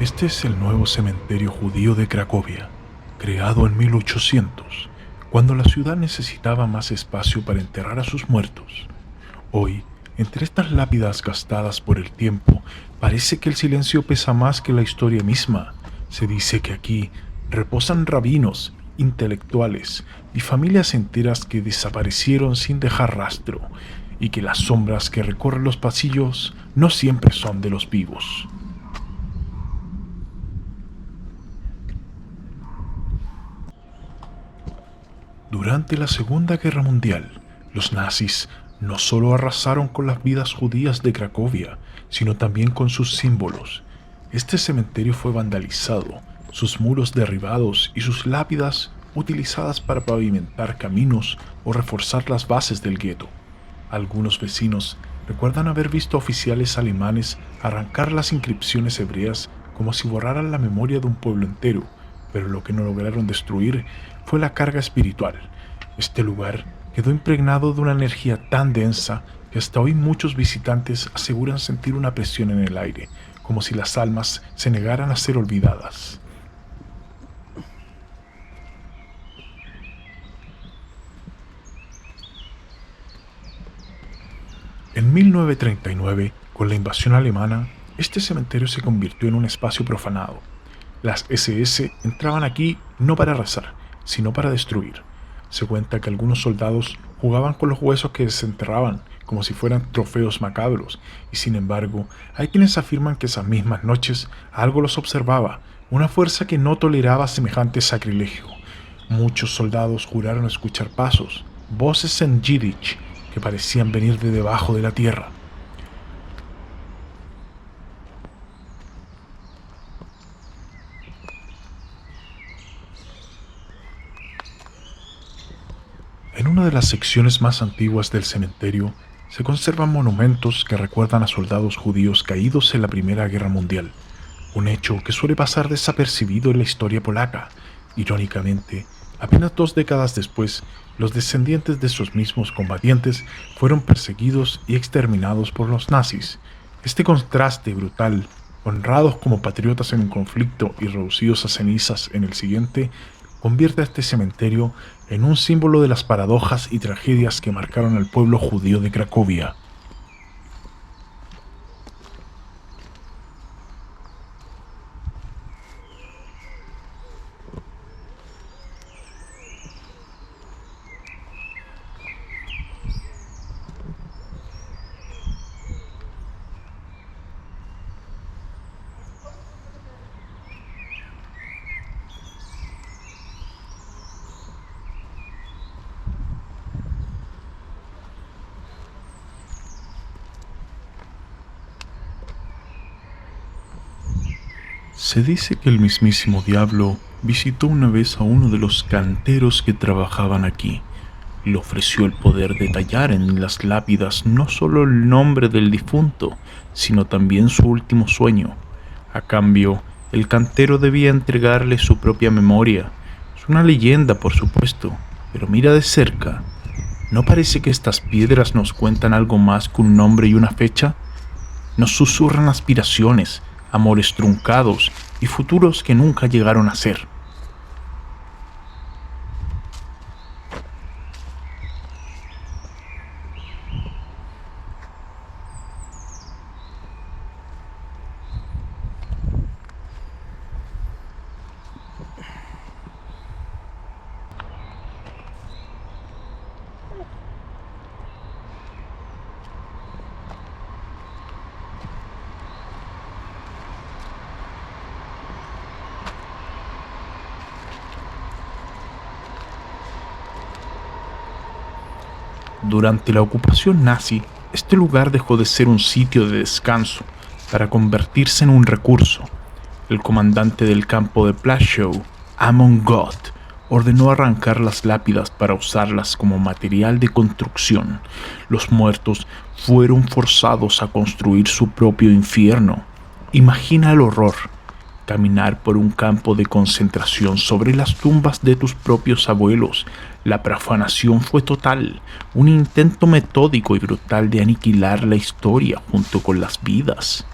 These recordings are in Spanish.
Este es el nuevo cementerio judío de Cracovia, creado en 1800, cuando la ciudad necesitaba más espacio para enterrar a sus muertos. Hoy, entre estas lápidas gastadas por el tiempo, parece que el silencio pesa más que la historia misma. Se dice que aquí reposan rabinos, intelectuales y familias enteras que desaparecieron sin dejar rastro, y que las sombras que recorren los pasillos no siempre son de los vivos. Durante la Segunda Guerra Mundial, los nazis no solo arrasaron con las vidas judías de Cracovia, sino también con sus símbolos. Este cementerio fue vandalizado, sus muros derribados y sus lápidas utilizadas para pavimentar caminos o reforzar las bases del gueto. Algunos vecinos recuerdan haber visto oficiales alemanes arrancar las inscripciones hebreas como si borraran la memoria de un pueblo entero, pero lo que no lograron destruir fue la carga espiritual. Este lugar quedó impregnado de una energía tan densa que hasta hoy muchos visitantes aseguran sentir una presión en el aire, como si las almas se negaran a ser olvidadas. En 1939, con la invasión alemana, este cementerio se convirtió en un espacio profanado. Las SS entraban aquí no para rezar, sino para destruir. Se cuenta que algunos soldados jugaban con los huesos que desenterraban como si fueran trofeos macabros, y sin embargo, hay quienes afirman que esas mismas noches algo los observaba, una fuerza que no toleraba semejante sacrilegio. Muchos soldados juraron escuchar pasos, voces en yiddish que parecían venir de debajo de la tierra. En una de las secciones más antiguas del cementerio se conservan monumentos que recuerdan a soldados judíos caídos en la Primera Guerra Mundial, un hecho que suele pasar desapercibido en la historia polaca. Irónicamente, apenas 2 décadas después, los descendientes de esos mismos combatientes fueron perseguidos y exterminados por los nazis. Este contraste brutal, honrados como patriotas en un conflicto y reducidos a cenizas en el siguiente, convierte a este cementerio en un símbolo de las paradojas y tragedias que marcaron al pueblo judío de Cracovia. Se dice que el mismísimo diablo visitó una vez a uno de los canteros que trabajaban aquí. Le ofreció el poder de tallar en las lápidas no solo el nombre del difunto, sino también su último sueño. A cambio, el cantero debía entregarle su propia memoria. Es una leyenda, por supuesto, pero mira de cerca. ¿No parece que estas piedras nos cuentan algo más que un nombre y una fecha? Nos susurran aspiraciones, amores truncados y futuros que nunca llegaron a ser. Durante la ocupación nazi, este lugar dejó de ser un sitio de descanso para convertirse en un recurso. El comandante del campo de Plaszow, Amon Goth, ordenó arrancar las lápidas para usarlas como material de construcción. Los muertos fueron forzados a construir su propio infierno. Imagina el horror. Caminar por un campo de concentración sobre las tumbas de tus propios abuelos. La profanación fue total, un intento metódico y brutal de aniquilar la historia junto con las vidas.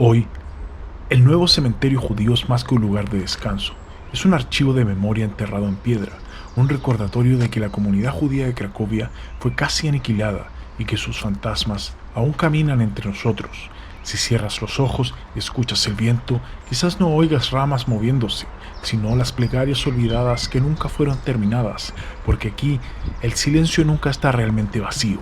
Hoy, el nuevo cementerio judío es más que un lugar de descanso. Es un archivo de memoria enterrado en piedra, un recordatorio de que la comunidad judía de Cracovia fue casi aniquilada y que sus fantasmas aún caminan entre nosotros. Si cierras los ojos y escuchas el viento, quizás no oigas ramas moviéndose, sino las plegarias olvidadas que nunca fueron terminadas, porque aquí el silencio nunca está realmente vacío.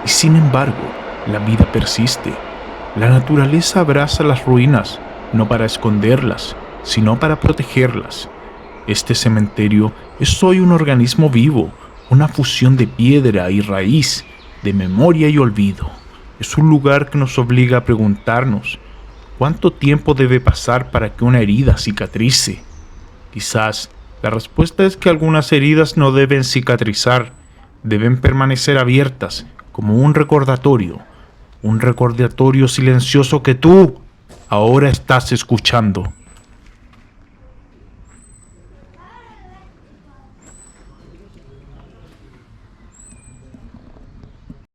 Y sin embargo, la vida persiste. La naturaleza abraza las ruinas, no para esconderlas, sino para protegerlas. Este cementerio es hoy un organismo vivo, una fusión de piedra y raíz, de memoria y olvido. Es un lugar que nos obliga a preguntarnos, ¿cuánto tiempo debe pasar para que una herida cicatrice? Quizás la respuesta es que algunas heridas no deben cicatrizar, deben permanecer abiertas como un recordatorio silencioso que tú ahora estás escuchando.